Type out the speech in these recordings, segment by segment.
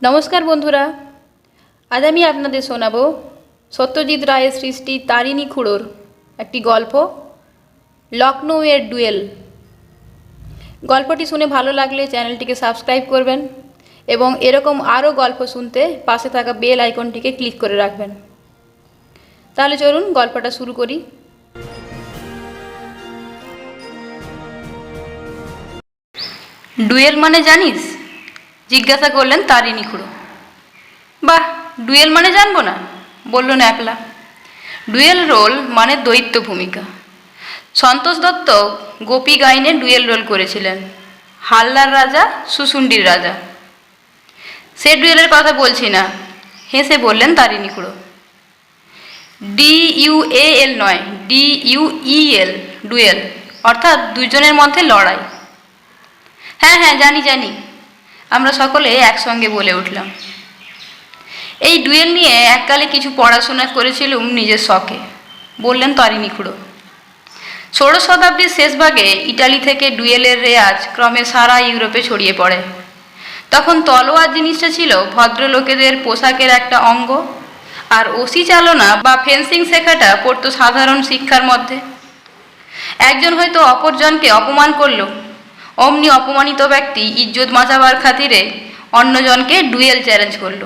নমস্কার বন্ধুরা, আজ আমি আপনাদের শোনাব সত্যজিৎ রায়ের সৃষ্টি তারিণী খুড়োর একটি গল্প, লখনৌয়ের ডুয়েল। গল্পটি শুনে ভালো লাগলে চ্যানেলটিকে সাবস্ক্রাইব করবেন এবং এরকম আরও গল্প শুনতে পাশে থাকা বেল আইকনটিকে ক্লিক করে রাখবেন। তাহলে চলুন গল্পটা শুরু করি। ডুয়েল মানে জানিস? জিজ্ঞাসা করলেন তারিণী খুড়ো। বাহ, ডুয়েল মানে জানবো না, বলল ন্যাপলা। ডুয়েল রোল মানে দ্বৈত ভূমিকা। সন্তোষ দত্ত গোপী গাইনে ডুয়েল রোল করেছিলেন, হালদার রাজা, সুসুন্ডির রাজা। সে ডুয়েলের কথা বলছি না, হেসে বললেন তারিণী খুড়ো। DUAL নয়, DUEL, ডুয়েল, অর্থাৎ দুজনের মধ্যে লড়াই। হ্যাঁ হ্যাঁ, জানি জানি, আমরা সকলে একসঙ্গে বলে উঠলাম। এই ডুয়েল নিয়ে এককালে কিছু পড়াশোনা করেছিলুম নিজের শখে, বললেন তারিণী খুড়ো। ষোড়শ শতাব্দীর শেষভাগে ইটালি থেকে ডুয়েলের রেয়াজ ক্রমে সারা ইউরোপে ছড়িয়ে পড়ে। তখন তলোয়ার জিনিসটা ছিল ভদ্রলোকেদের পোশাকের একটা অঙ্গ, আর ওসি চালনা বা ফেন্সিং শেখাটা পড়তো সাধারণ শিক্ষার মধ্যে। একজন হয়তো অপরজনকে অপমান করলো, অমনি অপমানিত ব্যক্তি ইজ্জত বাঁচাবার খাতিরে অন্যজনকে ডুয়েল চ্যালেঞ্জ করলো।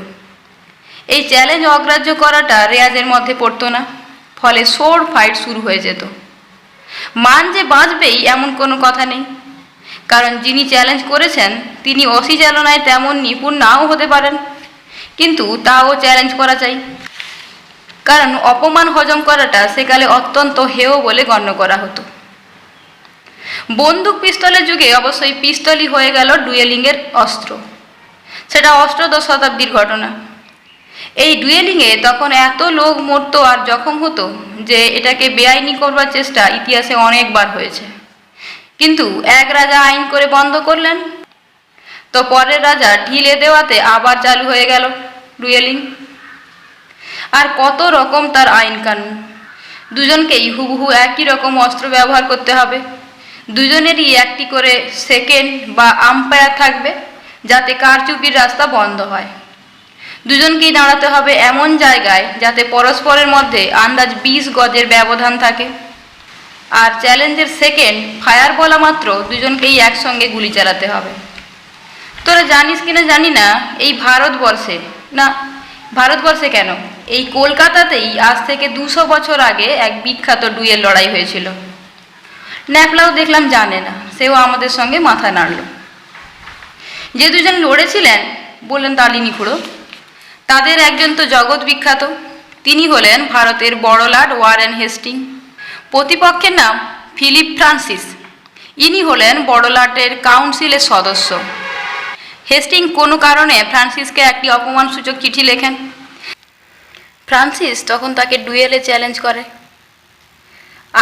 এই চ্যালেঞ্জ অগ্রাহ্য করাটা রেয়াজের মধ্যে পড়তো না, ফলে সোর ফাইট শুরু হয়ে যেত। মান যে বাঁচবেই এমন কোনো কথা নেই, কারণ যিনি চ্যালেঞ্জ করেছেন তিনি অসি চালনায় তেমন নিপুণ নাও হতে পারেন, কিন্তু তাও চ্যালেঞ্জ করা চাই, কারণ অপমান হজম করাটা সেকালে অত্যন্ত হেয় বলে গণ্য করা হতো। বন্দুক পিস্তলের যুগে অবশ্যই পিস্তলই হয়ে গেল ডুয়েলিংয়ের অস্ত্র। সেটা অষ্টাদশ শতাব্দীর ঘটনা। এই ডুয়েলিংয়ে তখন এত লোক মরত আর জখম হতো যে এটাকে বেআইনি করবার চেষ্টা ইতিহাসে অনেকবার হয়েছে, কিন্তু এক রাজা আইন করে বন্ধ করলেন, তো পরের রাজা ঢিলে দেওয়াতে আবার চালু হয়ে গেল ডুয়েলিং। আর কত রকম তার আইন কানুন। দুজনকেই হুবহু একই রকম অস্ত্র ব্যবহার করতে হবে, দুজনেরই একটি করে সেকেন্ড বা আম্পায়ার থাকবে যাতে কারচুপির রাস্তা বন্ধ হয়। দুজনকেই দাঁড়াতে হবে এমন জায়গায় যাতে পরস্পরের মধ্যে আন্দাজ 20 গজের ব্যবধান থাকে, আর চ্যালেঞ্জের সেকেন্ড ফায়ার বলা মাত্র দুজনকেই একসঙ্গে গুলি চালাতে হবে। তোরা জানিস কিনা জানি না, এই ভারতবর্ষে কেন, এই কলকাতাতেই আজ থেকে 200 বছর আগে এক বিখ্যাত ডুয়েল লড়াই হয়েছিল। ন্যাপলাও দেখলাম জানে না, সেও আমাদের সঙ্গে মাথা নাড়ল। যে দুজন লড়েছিলেন, বললেন তারিণী খুড়ো, তাদের একজন তো জগৎ বিখ্যাত, তিনি হলেন ভারতের বড় লাট ওয়ারেন হেস্টিং। প্রতিপক্ষের নাম ফিলিপ ফ্রান্সিস, ইনি হলেন বড় লাটের কাউন্সিলের সদস্য। হেস্টিং কোনো কারণে ফ্রান্সিসকে একটি অপমানসূচক চিঠি লেখেন। ফ্রান্সিস তখন তাকে ডুয়েলে চ্যালেঞ্জ করে।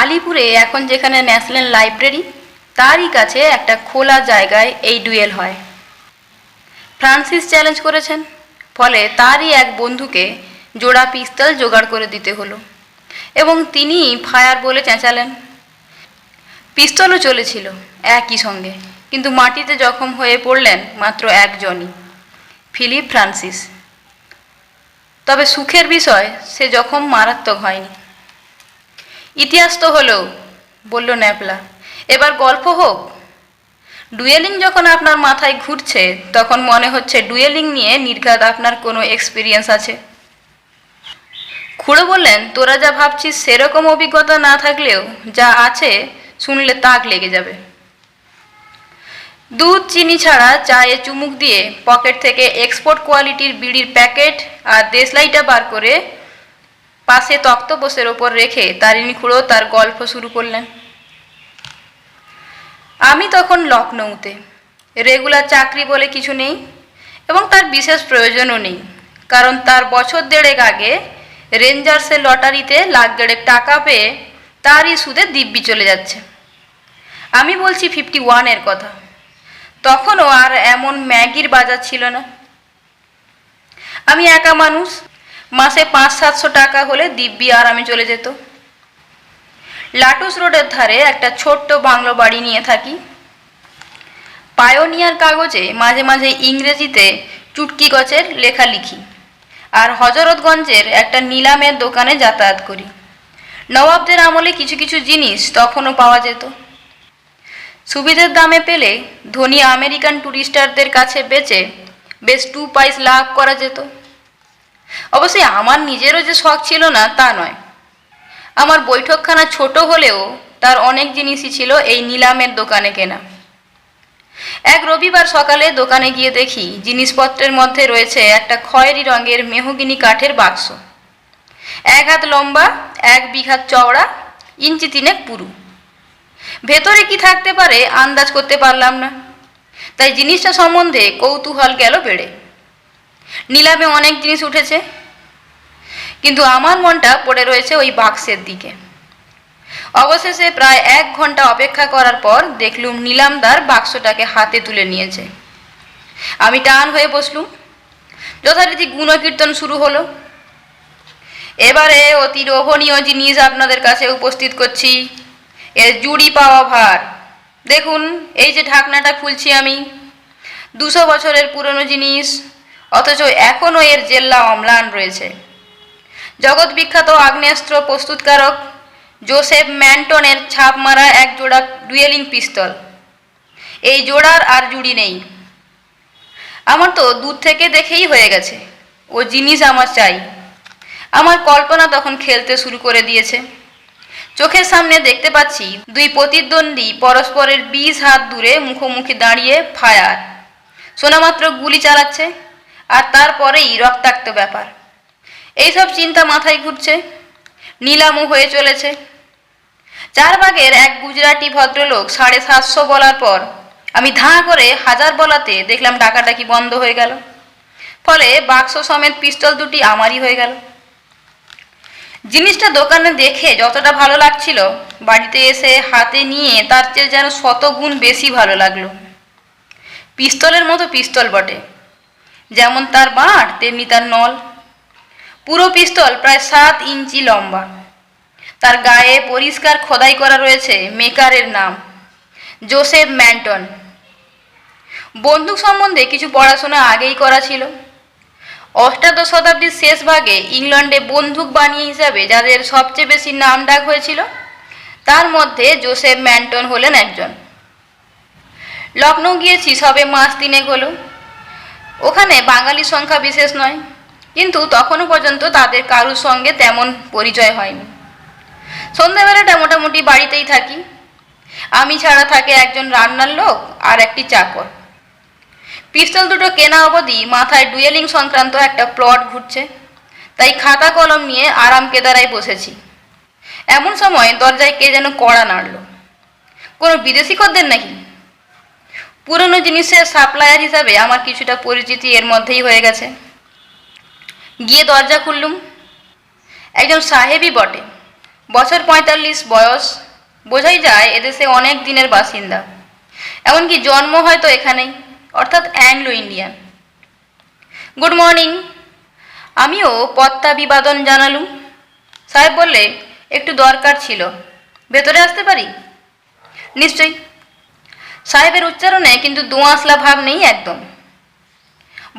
আলিপুরে এখন যেখানে ন্যাশনাল লাইব্রেরি, তারই কাছে একটা খোলা জায়গায় এই ডুয়েল হয়। ফ্রান্সিস চ্যালেঞ্জ করেছেন, ফলে তারই এক বন্ধুকে জোড়া পিস্তল জোগাড় করে দিতে হলো, এবং তিনি ফায়ার বলে চেঁচালেন। পিস্তলও চলেছিল একই সঙ্গে, কিন্তু মাটিতে জখম হয়ে পড়লেন মাত্র একজনই, ফিলিপ ফ্রান্সিস। তবে সুখের বিষয়, সে জখম মারাত্মক হয়নি। ইতিহাস তো হলো, বলল ন্যাপলা, এবার গল্প হোক। ডুয়েলিং যখন আপনার মাথায় ঘুরছে, তখন মনে হচ্ছে ডুয়েলিং নিয়ে নির্ঘাত আপনার কোনো এক্সপিরিয়েন্স আছে। খুড়ো বললেন, তোরা যা ভাবছিস সেরকম অভিজ্ঞতা না থাকলেও যা আছে শুনলে তাক লেগে যাবে। দুধ চিনি ছাড়া চায়ে চুমুক দিয়ে পকেট থেকে এক্সপোর্ট কোয়ালিটির বিড়ির প্যাকেট আর দেশলাইটা বার করে পাশে তক্তপোষের ওপর রেখে তারিণী খুড়ো তার গল্প শুরু করলেন। আমি তখন লখনৌতে, রেগুলার চাকরি বলে কিছু নেই, এবং তার বিশেষ প্রয়োজনও নেই, কারণ তার বছর দেড়েক আগে রেঞ্জার্সের লটারিতে লাখ দেড়েক টাকা পেয়ে তারই সুদে দিব্যি চলে যাচ্ছে। আমি বলছি 51-এর কথা, তখনও আর এমন ম্যাগির বাজার ছিল না। আমি একা মানুষ, মাসে 500-700 টাকা হলে দিব্যি আরামে চলে যেত। লাটুস রোডের ধারে একটা ছোট্ট বাংলো বাড়ি নিয়ে থাকি। পায়োনিয়ার কাগজে মাঝে মাঝে ইংরেজিতে চুটকি গছের লেখালেখি, আর হজরতগঞ্জের একটা নিলামের দোকানে যাতায়াত করি। নবাবদের আমলে কিছু কিছু জিনিস তখনও পাওয়া যেত। সুবিধের দামে পেলে ধনী আমেরিকান ট্যুরিস্টারদের কাছে বেচে বেশ 2 পয়সা লাভ করা যেত। অবশ্যই আমার নিজেরও যে শখ ছিল না তা নয়। আমার বৈঠকখানা ছোট হলেও তার অনেক জিনিসই ছিল এই নিলামের দোকানে কেনা। এক রবিবার সকালে দোকানে গিয়ে দেখি জিনিসপত্রের মধ্যে রয়েছে একটা খয়েরি রঙের মেহগিনি কাঠের বাক্স, 1 হাত লম্বা, 1 বিঘা চওড়া, ইঞ্চি 3 পুরু। ভেতরে কি থাকতে পারে আন্দাজ করতে পারলাম না, তাই জিনিসটা সম্বন্ধে কৌতূহল গেল বেড়ে। নিলামে অনেক জিনিস উঠেছে, কিন্তু আমার মনটা পড়ে রয়েছে ওই বাক্সের দিকে। অবশেষে প্রায় 1 ঘন্টা অপেক্ষা করার পর দেখলুম নিলামদার বাক্সটাকে হাতে তুলে নিয়েছে। আমি টান হয়ে বসলুম। যথারীতি গুণকীর্তন শুরু হলো। এবারে অতি লোভনীয় জিনিস আপনাদের কাছে উপস্থিত করছি, এর জুড়ি পাওয়া ভার। দেখুন, এই যে ঢাকনাটা খুলছি আমি, 200 বছরের পুরনো জিনিস, অথচ এখনও এর জেল্লা অম্লান রয়েছে। জগৎ বিখ্যাত আগ্নেয়াস্ত্র প্রস্তুতকারক জোসেফ ম্যান্টনের ছাপ মারা এক জোড়া ডুয়েলিং পিস্তল। এই জোড়ার আর জুড়ি নেই। আমার তো দূর থেকে দেখেই হয়ে গেছে ও জিনিস আমার চাই। আমার কল্পনা তখন খেলতে শুরু করে দিয়েছে। চোখের সামনে দেখতে পাচ্ছি 2 প্রতিদ্বন্দ্বী পরস্পরের 20 হাত দূরে মুখোমুখি দাঁড়িয়ে ফায়ার। শোনামাত্র গুলি চালাচ্ছে, আর তারপরেই রক্তাক্ত ব্যাপার। এইসব চিন্তা মাথায় ঘুরছে। নিলামও হয়ে চলেছে। 4 ভাগের এক গুজরাটি ভদ্রলোক 750 বলার পর আমি ধাঁ করে 1000 বলাতে দেখলাম ডাকাডাকি বন্ধ হয়ে গেল। ফলে বাক্স সমেত পিস্তল দুটি আমারই হয়ে গেল। জিনিসটা দোকানে দেখে যতটা ভালো লাগছিল, বাড়িতে এসে হাতে নিয়ে তার চেয়ে যেন 100 গুণ বেশি ভালো লাগলো। পিস্তলের মতো পিস্তল বটে, যেমন তার বাঁট তেমনি তার নল। পুরো পিস্তল প্রায় 7 ইঞ্চি লম্বা। তার গায়ে পরিষ্কার খোদাই করা রয়েছে মেকারের নাম, জোসেফ ম্যান্টন। বন্দুক সম্বন্ধে কিছু পড়াশোনা আগেই করা ছিল। অষ্টাদশ শতাব্দীর শেষ ভাগে ইংল্যান্ডে বন্দুক বানিয়ে হিসাবে যাদের সবচেয়ে বেশি নাম ডাক হয়েছিল, তার মধ্যে জোসেফ ম্যান্টন হলেন একজন। লখনৌ গিয়েছি সবে মাস 3 হলো। ওখানে বাঙালি সংখ্যা বিশেষ নয়, কিন্তু তখনও পর্যন্ত তাদের কারুর সঙ্গে তেমন পরিচয় হয়নি। সন্ধ্যাবেলাটা মোটামুটি বাড়িতেই থাকি। আমি ছাড়া থাকে একজন রান্নার লোক আর একটি চাকর। পিস্তল দুটো কেনা অবধি মাথায় ডুয়েলিং সংক্রান্ত একটা প্লট ঘুরছে, তাই খাতা কলম নিয়ে আরাম কেদারায় বসেছি। এমন সময় দরজায় কে যেন কড়া নাড়ল। কোনো বিদেশি খদ্দের নাকি? পুরনো জিনিসের সাপ্লায়ার হিসাবে আমার কিছুটা পরিচিতি এর মধ্যেই হয়ে গেছে। গিয়ে দরজা খুললুম। একজন সাহেবই বটে, বছর 45 বয়স। বোঝাই যায় এদেশে অনেক দিনের বাসিন্দা, এমনকি জন্ম হয়তো এখানেই, অর্থাৎ অ্যাংলো ইন্ডিয়ান। Good morning. আমিও পত্তা বিবাদন জানালুম। সাহেব বললে, একটু দরকার ছিল, ভেতরে আসতে পারি? নিশ্চয়ই। সাহেবের উচ্চারণে কিন্তু দোঁয়াশলা ভাব নেই একদম।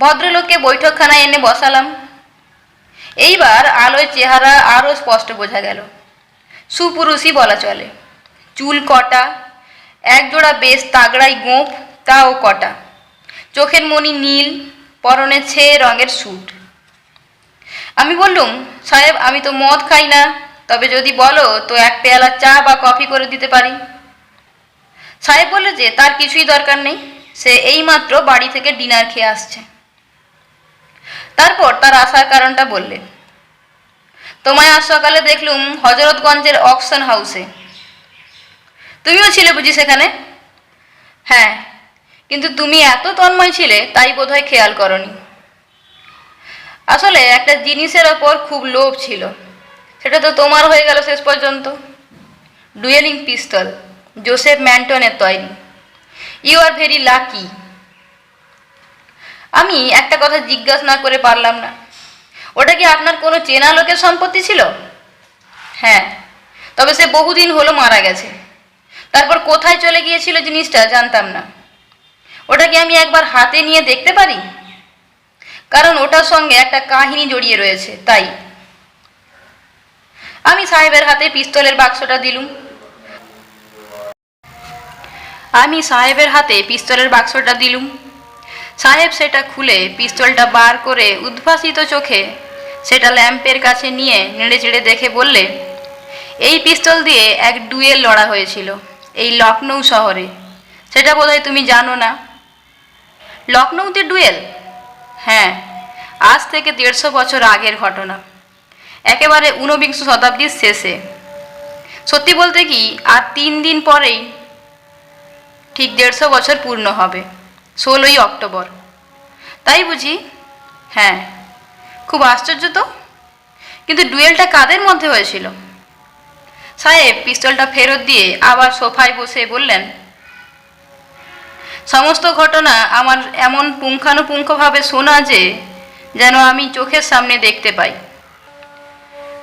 ভদ্রলোককে বৈঠকখানায় এনে বসালাম। এইবার আলোয় চেহারা আরও স্পষ্ট বোঝা গেল। সুপুরুষই বলা চলে। চুল কটা, একজোড়া বেশ তাগড়াই গোঁফ, তাও কটা। চোখের মণি নীল, পরনে ছেয়ে রঙের স্যুট। আমি বললুম, সাহেব আমি তো মদ খাই না, তবে যদি বলো তো 1 পেয়ালা চা বা কফি করে দিতে পারি। সাহেব বলল যে তার কিছুই দরকার নেই, সে এইমাত্র বাড়ি থেকে ডিনার খেয়ে আসছে। তারপর তার আসার কারণটা বললেন। তোমায় আজ সকালে দেখলুম হজরতগঞ্জের অকশন হাউসে। তুমিও ছিলে বুঝি সেখানে? হ্যাঁ, কিন্তু তুমি এত তন্ময় ছিলে তাই বোধহয় খেয়াল করনি। আসলে একটা জিনিসের ওপর খুব লোভ ছিল, সেটা তো তোমার হয়ে গেল শেষ পর্যন্ত। ডুয়েলিং পিস্তল, জোসেফ ম্যান্টনের তৈরি। You are very lucky. আমি একটা কথা জিজ্ঞাসা না করে পারলাম না। ওটা কি আপনার কোনো চেনা লোকের সম্পত্তি ছিল? হ্যাঁ, তবে সে বহুদিন হলো মারা গেছে। তারপর কোথায় চলে গিয়েছিল জিনিসটা জানতাম না। ওটা কি আমি একবার হাতে নিয়ে দেখতে পারি? কারণ ওটার সঙ্গে একটা কাহিনী জড়িয়ে রয়েছে তাই। আমি সাহেবের হাতে পিস্তলের বাক্সটা দিলুম। সাহেব সেটা খুলে পিস্তলটা বার করে উদ্ভাসিত চোখে সেটা ল্যাম্পের কাছে নিয়ে নেড়ে চেড়ে দেখে বললে, এই পিস্তল দিয়ে এক ডুয়েল লড়া হয়েছিল এই লখনৌ শহরে। সেটা বোধহয় তুমি জানো না। লখনৌতে ডুয়েল? হ্যাঁ, আজ থেকে 150 বছর আগের ঘটনা, একেবারে 19বিংশ শতাব্দীর শেষে। সত্যি বলতে কি, আর 3 দিন পরেই ঠিক 150 বছর পূর্ণ হবে, 16ই অক্টোবর। তাই বুঝি? হ্যাঁ। খুব আশ্চর্য তো। কিন্তু ডুয়েলটা কাদের মধ্যে হয়েছিল? সাহেব পিস্তলটা ফেরত দিয়ে আবার সোফায় বসে বললেন, সমস্ত ঘটনা আমার এমন পুঙ্খানুপুঙ্খভাবে শোনা যে যেন আমি চোখের সামনে দেখতে পাই।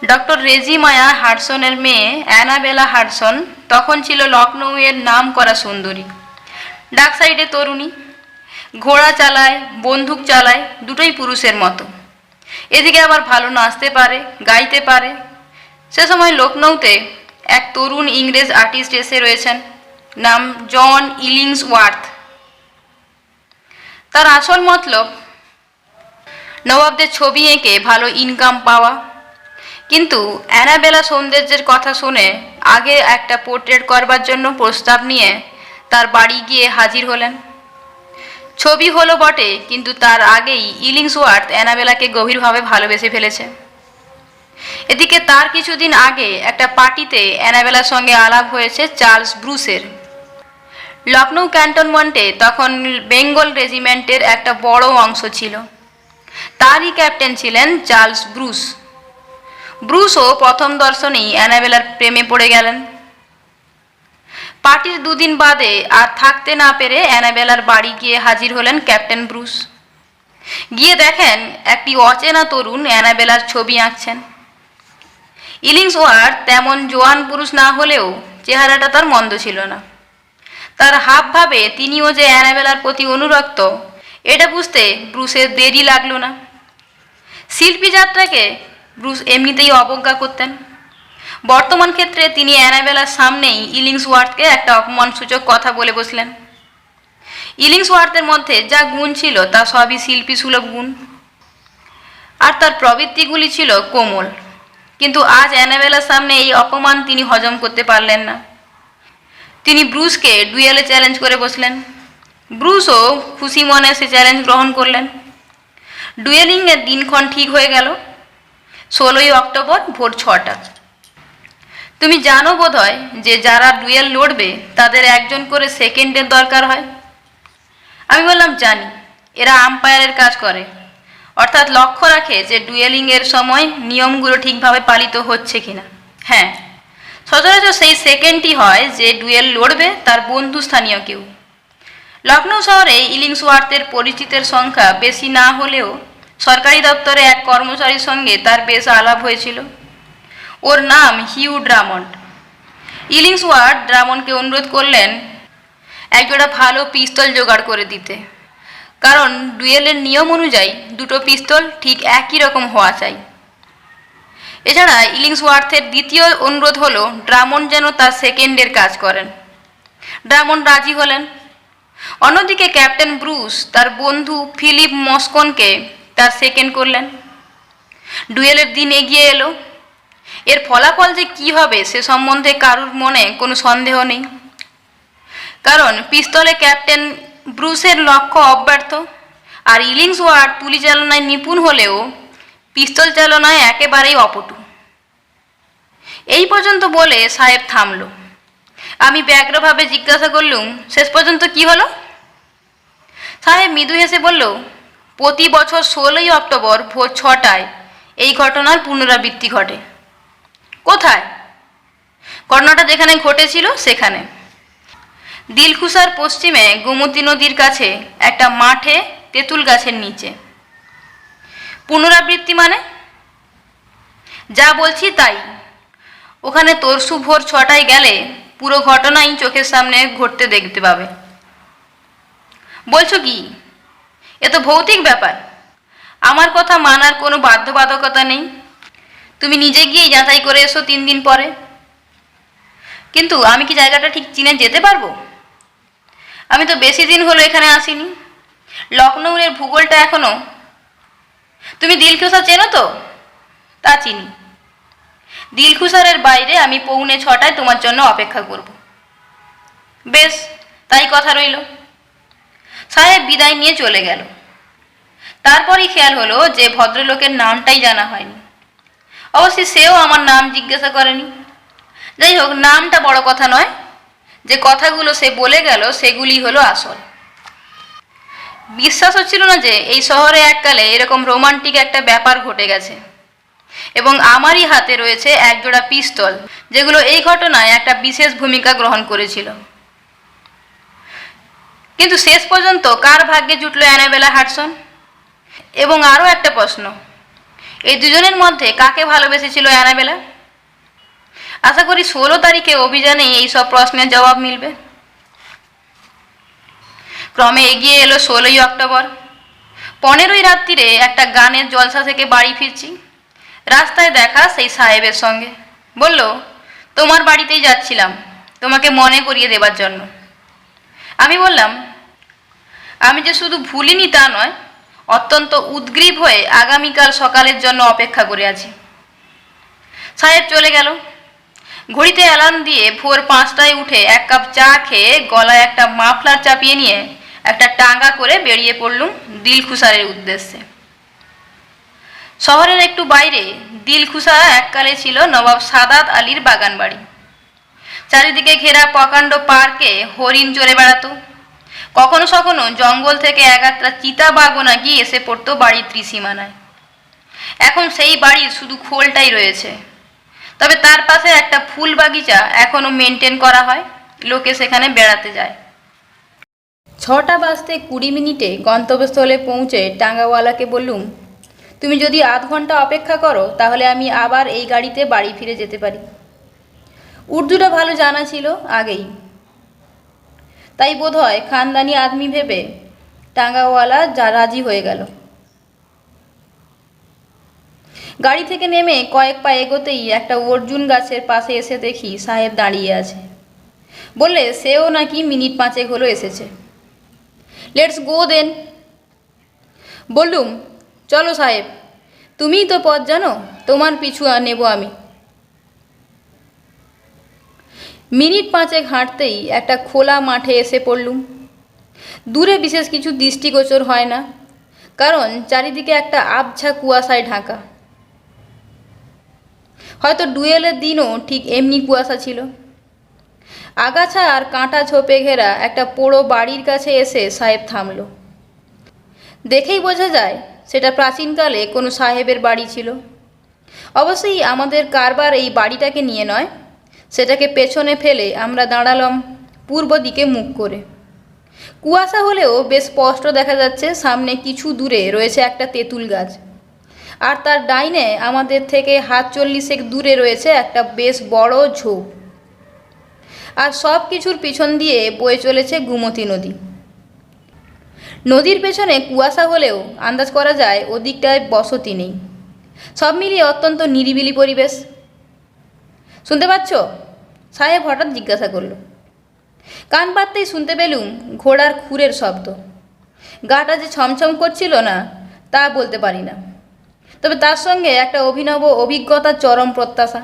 ডক্টর রেজিমায়া হাডসনের মেয়ে অ্যানাবেলা হাডসন তখন ছিল লখনৌয়ের নাম করা সুন্দরী, ডাক সাইডে তরুণী। ঘোড়া চালায়, বন্দুক চালায়, দুটোই পুরুষের মতো। এদিকে আবার ভালো নাচতে পারে, গাইতে পারে। সে সময় লখনৌতে এক তরুণ ইংরেজ আর্টিস্ট এসে রয়েছেন, নাম জন ইলিংসওয়ার্থ। তার আসল মতলব নবাবদের ছবি এঁকে ভালো ইনকাম পাওয়া। কিন্তু অ্যানাবেলা সৌন্দর্যের কথা শুনে আগে একটা পোর্ট্রেট করবার জন্য প্রস্তাব নিয়ে তার বাড়ি গিয়ে হাজির হলেন। ছবি হলো বটে, কিন্তু তার আগেই ইলিংসওয়ার্থ অ্যানাবেলাকে গভীরভাবে ভালোবেসে ফেলেছে। এদিকে তার কিছুদিন আগে একটা পার্টিতে অ্যানাবেলার সঙ্গে আলাপ হয়েছে চার্লস ব্রুসের। লখনৌ ক্যান্টনমেন্টে তখন বেঙ্গল রেজিমেন্টের একটা বড় অংশ ছিল, তারই ক্যাপ্টেন ছিলেন চার্লস ব্রুস। ব্রুসও প্রথম দর্শনেই অ্যানাবেলার প্রেমে পড়ে গেলেন। পার্টির 2 দিন বাদে আর থাকতে না পেরে অ্যানাবেলার বাড়ি গিয়ে হাজির হলেন ক্যাপ্টেন ব্রুস। গিয়ে দেখেন একটি অচেনা তরুণ অ্যানাবেলার ছবি আঁকছেন। ইলিংসওয়ার্থ তেমন জোয়ান পুরুষ না হলেও চেহারাটা তার মন্দ ছিল না। তার হাবভাবে তিনিও যে অ্যানাবেলার প্রতি অনুরক্ত এটা বুঝতে ব্রুসের দেরি লাগলো না। শিল্পী যাত্রাকে ব্রুস এমনিতেই অবজ্ঞা করতেন। বর্তমান ক্ষেত্রে তিনি অ্যানাবেলার সামনেই ইলিংসওয়ার্থকে একটা অপমানসূচক কথা বলে বসলেন। ইলিংসওয়ার্থের মধ্যে যা গুণ ছিল তা সবই শিল্পী সুলভ গুণ, আর তার প্রবৃত্তিগুলি ছিল কোমল। কিন্তু আজ অ্যানাবেলার সামনে এই অপমান তিনি হজম করতে পারলেন না। তিনি ব্রুসকে ডুয়েলে চ্যালেঞ্জ করে বসলেন। ব্রুসও খুশি মনে সে চ্যালেঞ্জ গ্রহণ করলেন। ডুয়েলিংয়ের দিনক্ষণ ঠিক হয়ে গেল, 16ই অক্টোবর ভোর 6টা। তুমি জানো বোধহয় যে যারা ডুয়েল লড়বে তাদের একজন করে সেকেন্ডের দরকার হয়। আমি বললাম, জানি। এরা আম্পায়ারের কাজ করে, অর্থাৎ লক্ষ্য রাখে যে ডুয়েলিংয়ের সময় নিয়মগুলো ঠিকভাবে পালিত হচ্ছে কিনা। হ্যাঁ, সচরাচর সেই সেকেন্ডই হয় যে ডুয়েল লড়বে তার বন্ধু স্থানীয় কেউ। লখনৌ শহরে ইলিংসওয়ার্থের পরিচিতের সংখ্যা বেশি না হলেও সরকারি দপ্তরে এক কর্মচারীর সঙ্গে তার বেশ আলাপ হয়েছিল। ওর নাম হিউ ড্রামন্ড। ইলিংসওয়ার্থ ড্রামন্ডকে অনুরোধ করলেন একজোড়া ভালো পিস্তল জোগাড় করে দিতে, কারণ ডুয়েলের নিয়ম অনুযায়ী দুটো পিস্তল ঠিক একই রকম হওয়া চাই। এছাড়া ইলিংসওয়ার্থের দ্বিতীয় অনুরোধ হলো ড্রামন্ড যেন তার সেকেন্ডের কাজ করেন। ড্রামন্ড রাজি হলেন। অন্যদিকে ক্যাপ্টেন ব্রুস তার বন্ধু ফিলিপ মস্কনকে তার সেকেন্ড করলেন। ডুয়েলের দিন এগিয়ে এলো। এর ফলাফল যে কী হবে সে সম্বন্ধে কারুর মনে কোনো সন্দেহ নেই, কারণ পিস্তলে ক্যাপ্টেন ব্রুসের লক্ষ্য অব্যর্থ, আর ইলিংসওয়ার্থ তুলি চালনায় নিপুণ হলেও পিস্তল চালনায় একেবারেই অপটু। এই পর্যন্ত বলে সাহেব থামল। আমি ব্যগ্রভাবে জিজ্ঞাসা করলুম, শেষ পর্যন্ত কি হলো? সাহেব মৃদু হেসে বলল, প্রতি বছর 16ই অক্টোবর ভোর 6টায় এই ঘটনার পুনরাবৃত্তি ঘটে। কোথায়? ঘটনাটা যেখানে ঘটেছিল সেখানে, দিলখুশার পশ্চিমে গোমতী নদীর কাছে একটা মাঠে তেঁতুল গাছের নিচে। পুনরাবৃত্তি মানে? যা বলছি তাই। ওখানে তরসু ভোর 6টায় গেলে পুরো ঘটনাই চোখের সামনে ঘটতে দেখতে পাবে। বলছো কি? এ তো ভৌতিক ব্যাপার। আমার কথা মানার কোনো বাধ্যবাধকতা নেই, তুমি নিজে গিয়েই যাচাই করে এসো 3 দিন পরে। কিন্তু আমি কি জায়গাটা ঠিক চিনে যেতে পারবো? আমি তো বেশি দিন হলো এখানে আসিনি, লখনৌয়ের ভূগোলটা এখনও। তুমি দিলখুশা চেনো তো? তা চিনি। দিলখুশারের বাইরে আমি 6:45 তোমার জন্য অপেক্ষা করব। বেশ, তাই কথা রইল। সাহেব বিদায় নিয়ে চলে গেল। তারপরই খেয়াল হলো যে ভদ্রলোকের নামটাই জানা হয়নি। অবশ্যই সেও আমার নাম জিজ্ঞাসা করেনি। যাই হোক, নামটা বড় কথা নয়, যে কথাগুলো সে বলে গেল সেগুলি হলো আসল। বিশ্বাস হচ্ছিল না যে এই শহরে এককালে এরকম রোমান্টিক একটা ব্যাপার ঘটে গেছে, এবং আমারই হাতে রয়েছে একজোড়া পিস্তল, যেগুলো এই ঘটনায় একটা বিশেষ ভূমিকা গ্রহণ করেছিল। কিন্তু শেষ পর্যন্ত কার ভাগ্যে জুটলো অ্যানাবেলা হাডসন? এবং আরও একটা প্রশ্ন, এই দুজনের মধ্যে কাকে ভালোবেসেছিল অ্যানাবেলা? আশা করি 16 তারিখে অভিযানে এই সব প্রশ্নের জবাব মিলবে। ক্রমে এগিয়ে এলো 16ই অক্টোবর। 15ই রাত্রিরে একটা গানের জলসা থেকে বাড়ি ফিরছি। রাস্তায় দেখা সেই সাহেবের সঙ্গে। বলল, তোমার বাড়িতেই যাচ্ছিলাম, তোমাকে মনে করিয়ে দেবার জন্য। আমি বললাম, আমি যে শুধু ভুলিনি তা নয়, অত্যন্ত উদ্গ্রীব হয়ে আগামীকাল সকালের জন্য অপেক্ষা করে আছি। সাহেব চলে গেল। ঘড়িতে অ্যালার্ম দিয়ে ভোর 5টায় উঠে 1 কাপ চা খেয়ে গলায় একটা মাফলার চাপিয়ে নিয়ে একটা টাঙ্গা করে বেরিয়ে পড়লুম দিলখুশারের উদ্দেশ্যে। শহরের একটু বাইরে দিলখুশা এককালে ছিল নবাব সাদাত আলীর বাগান বাড়ি। চারিদিকে ঘেরা প্রকাণ্ড পার্কে হরিণ চড়ে বেড়াতো। কখনো কখনো জঙ্গল থেকে একাত্রা চিতা বাঘও নাকি এসে পড়তো বাড়ির ত্রিসীমানায়। এখন সেই বাড়ির শুধু খোলটাই রয়েছে, তবে তার পাশে একটা ফুল বাগিচা এখনও মেনটেন করা হয়, লোকে সেখানে বেড়াতে যায়। 6টা বাজতে 20 মিনিটে গন্তব্যস্থলে পৌঁছে টাঙ্গাওয়ালাকে বললুম, তুমি যদি আধ ঘন্টা অপেক্ষা করো তাহলে আমি আবার এই গাড়িতে বাড়ি ফিরে যেতে পারি। উর্দুটা ভালো জানা ছিল আগেই, তাই বোধহয় খানদানি আদমি ভেবে টাঙ্গাওয়ালা রাজি হয়ে গেল। গাড়ি থেকে নেমে কয়েক পা এগোতেই একটা অর্জুন গাছের পাশে এসে দেখি সাহেব দাঁড়িয়ে আছে। বললে সেও নাকি মিনিট 5 হলো এসেছে। লেটস গো দেন। বললুম, চলো সাহেব, তুমিই তো পথ জানো, তোমার পিছু নেব আমি। মিনিট 5 হাঁটতেই একটা খোলা মাঠে এসে পড়লুম। দূরে বিশেষ কিছু দৃষ্টিগোচর হয় না, কারণ চারিদিকে একটা আবছা কুয়াশায় ঢাকা। হয়তো ডুয়েলের দিনও ঠিক এমনি কুয়াশা ছিল। আগাছা আর কাঁটা ঝোপে ঘেরা একটা পোড়ো বাড়ির কাছে এসে সাহেব থামল। দেখেই বোঝা যায় সেটা প্রাচীনকালে কোনো সাহেবের বাড়ি ছিল। অবশ্যই আমাদের কারবার এই বাড়িটাকে নিয়ে নয়, সেটাকে পেছনে ফেলে আমরা দাঁড়ালাম পূর্ব দিকে মুখ করে। কুয়াশা হলেও বেশ স্পষ্ট দেখা যাচ্ছে সামনে কিছু দূরে রয়েছে একটা তেঁতুল গাছ, আর তার ডাইনে আমাদের থেকে হাত 40 দূরে রয়েছে একটা বেশ বড় ঝোপ। আর সব কিছুর পিছন দিয়ে বয়ে চলেছে গুমতি নদী। নদীর পেছনে কুয়াশা হলেও আন্দাজ করা যায় ওদিকটায় বসতি নেই। সব মিলিয়ে অত্যন্ত নিরিবিলি পরিবেশ। শুনতে পাচ্ছ? সাহেব হঠাৎ জিজ্ঞাসা করল। কান পাততেই শুনতে পেলুম ঘোড়ার খুরের শব্দ। গাটা যে ছমছম করছিল না তা বলতে পারি না, তবে তার সঙ্গে একটা অভিনব অভিজ্ঞতার চরম প্রত্যাশা।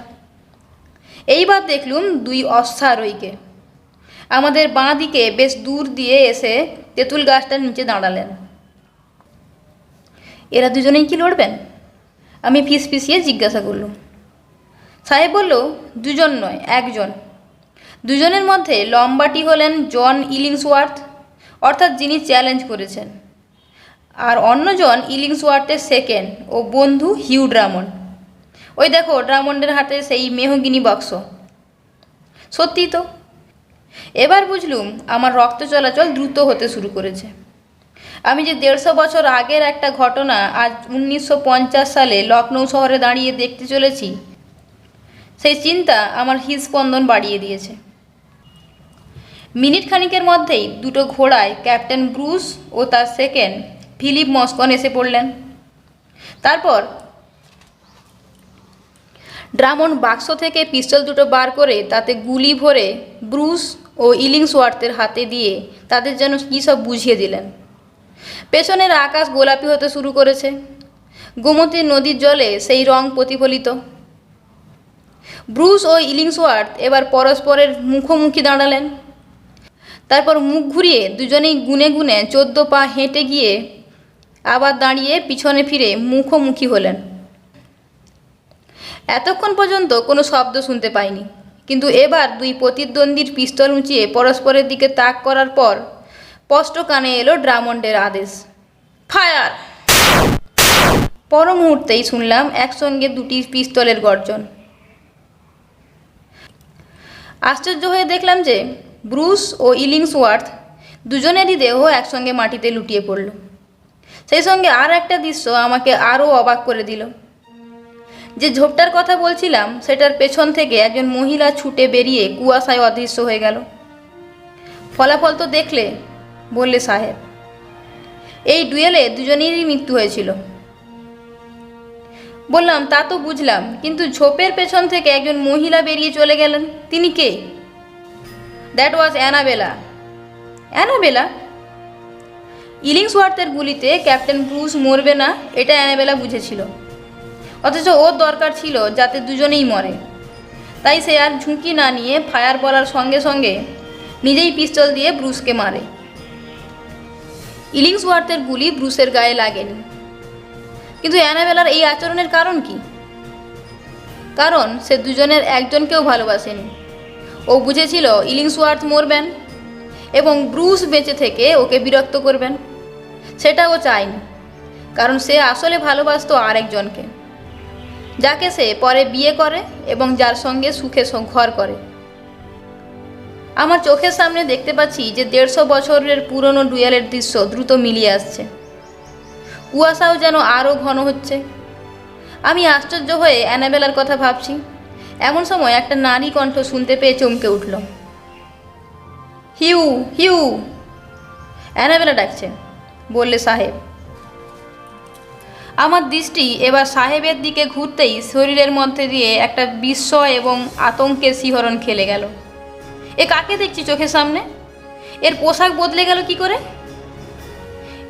এইবার দেখলুম 2 অশ্বারোহীকে আমাদের বাঁ দিকে বেশ দূর দিয়ে এসে তেঁতুল গাছটার নিচে দাঁড়ালেন। এরা দুজনেই কি লড়বেন? আমি ফিসফিসিয়ে জিজ্ঞাসা করলুম। সাহেব বলল, 2 জন নয়, 1 জন। 2 জনের মধ্যে লম্বাটি হলেন জন ইলিংসওয়ার্থ, অর্থাৎ যিনি চ্যালেঞ্জ করেছেন, আর অন্যজন ইলিংসওয়ার্থের সেকেন্ড ও বন্ধু হিউ ড্রামন্ড। ওই দেখো ড্রামন্ডের হাতে সেই মেহগিনি বাক্স। সত্যি তো। এবার বুঝলুম আমার রক্ত চলাচল দ্রুত হতে শুরু করেছে। আমি যে 150 বছর আগের একটা ঘটনা আজ 1950 সালে লখনৌ শহরে দাঁড়িয়ে দেখতে চলেছি, সেই চিন্তা আমার হৃদস্পন্দন বাড়িয়ে দিয়েছে। মিনিট খানিকের মধ্যেই 2টো ঘোড়ায় ক্যাপ্টেন ব্রুস ও তার সেকেন্ড ফিলিপ মস্কন এসে পড়লেন। তারপর ড্রামন্ড বাক্স থেকে পিস্তল দুটো বার করে তাতে গুলি ভরে ব্রুস ও ইলিংসওয়ার্থের হাতে দিয়ে তাদের যেন কী সব বুঝিয়ে দিলেন। পেছনের আকাশ গোলাপি হতে শুরু করেছে, গোমতী নদীর জলে সেই রং প্রতিফলিত। ব্রুস ও ইলিংসওয়ার্থ এবার পরস্পরের মুখোমুখি দাঁড়ালেন। তারপর মুখ ঘুরিয়ে দুজনেই গুনে গুনে 14 পা হেঁটে গিয়ে আবার দাঁড়িয়ে পিছনে ফিরে মুখোমুখি হলেন। এতক্ষণ পর্যন্ত কোনো শব্দ শুনতে পাইনি, কিন্তু এবার দুই প্রতিদ্বন্দ্বীর পিস্তল উঁচিয়ে পরস্পরের দিকে তাক করার পর স্পষ্ট কানে এলো ড্রামন্ডের আদেশ, ফায়ার। পর মুহূর্তেই শুনলাম একসঙ্গে দুটি পিস্তলের গর্জন। আশ্চর্য হয়ে দেখলাম যে ব্রুস ও ইলিংসওয়ার্থ দুজনেরই দেহ একসঙ্গে মাটিতে লুটিয়ে পড়ল। সেই সঙ্গে আর একটা দৃশ্য আমাকে আরও অবাক করে দিল। যে ঝোপটার কথা বলছিলাম সেটার পেছন থেকে একজন মহিলা ছুটে বেরিয়ে কুয়াশায় অদৃশ্য হয়ে গেল। ফলাফল তো দেখলে, বললে সাহেব। এই ডুয়েলে দুজনেরই মৃত্যু হয়েছিল। বললাম, তা তো বুঝলাম, কিন্তু ঝোপের পেছন থেকে একজন মহিলা বেরিয়ে চলে গেলেন, তিনি কে? That was Annabella. অ্যানাবেলা? ইলিংসওয়ার্থের গুলিতে ক্যাপ্টেন ব্রুস মরবে না এটা অ্যানাবেলা বুঝেছিল, অথচ ওর দরকার ছিল যাতে দুজনেই মরে। তাই সে আর ঝুঁকি না নিয়ে ফায়ার বলার সঙ্গে সঙ্গে নিজেই পিস্তল দিয়ে ব্রুসকে মারে। ইলিংসওয়ার্থের গুলি ব্রুসের গায়ে লাগেনি। কিন্তু অ্যানাবেলার এই আচরণের কারণ কি? কারণ সে দুজনের একজনকেও ভালোবাসেনি। ও বুঝেছিল ইলিংসওয়ার্থ মরবেন এবং ব্রুস বেঁচে থেকে ওকে বিরক্ত করবেন। সেটা ও চায়নি, কারণ সে আসলে ভালোবাসতো আরেকজনকে, যাকে সে পরে বিয়ে করে এবং যার সঙ্গে সুখে ঘর করে। আমার চোখের সামনে দেখতে পাচ্ছি যে 150 বছরের পুরনো ডুয়েলের দৃশ্য দ্রুত মিলিয়ে আসছে। কুয়াশাও যেন আরও ঘন হচ্ছে। আমি আশ্চর্য হয়ে অ্যানাবেলার কথা ভাবছি। এমন সময় একটা নারী কণ্ঠ শুনতে পেয়ে চমকে উঠল। Hugh, Hugh! অ্যানাবেলা ডাকছে, বললে সাহেব। আমার দৃষ্টি এবার সাহেবের দিকে ঘুরতেই শরীরের মধ্যে দিয়ে একটা বিস্ময় এবং আতঙ্কের শিহরণ খেলে গেল। এ কাকে দেখছি চোখের সামনে? এর পোশাক বদলে গেল কি করে?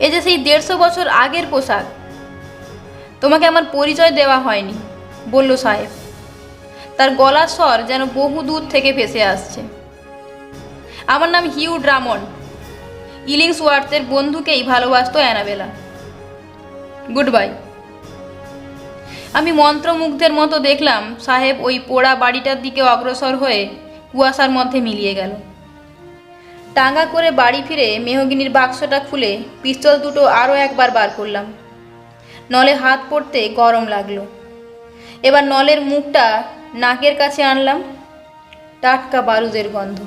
এ যে সেই 150 বছর আগের পোশাক। তোমাকে আমার পরিচয় দেওয়া হয়নি, বলল সাহেব। তার গলার স্বর যেন বহু দূর থেকে ভেসে আসছে। আমার নাম হিউ ড্রামন্ড। ইলিংসওয়ার্থের বন্ধুকেই ভালোবাসতো অ্যানাবেলা। Good bye. আমি মন্ত্রমুগ্ধের মতো দেখলাম সাহেব ওই পোড়া বাড়িটার দিকে অগ্রসর হয়ে কুয়াশার মধ্যে মিলিয়ে গেল। টাঙ্গা করে বাড়ি ফিরে মেহগিনির বাক্সটা খুলে পিস্তল দুটো আরও একবার বার করলাম। নলে হাত পড়তে গরম লাগলো। এবার নলের মুখটা নাকের কাছে আনলাম। টাটকা বারুদের গন্ধ।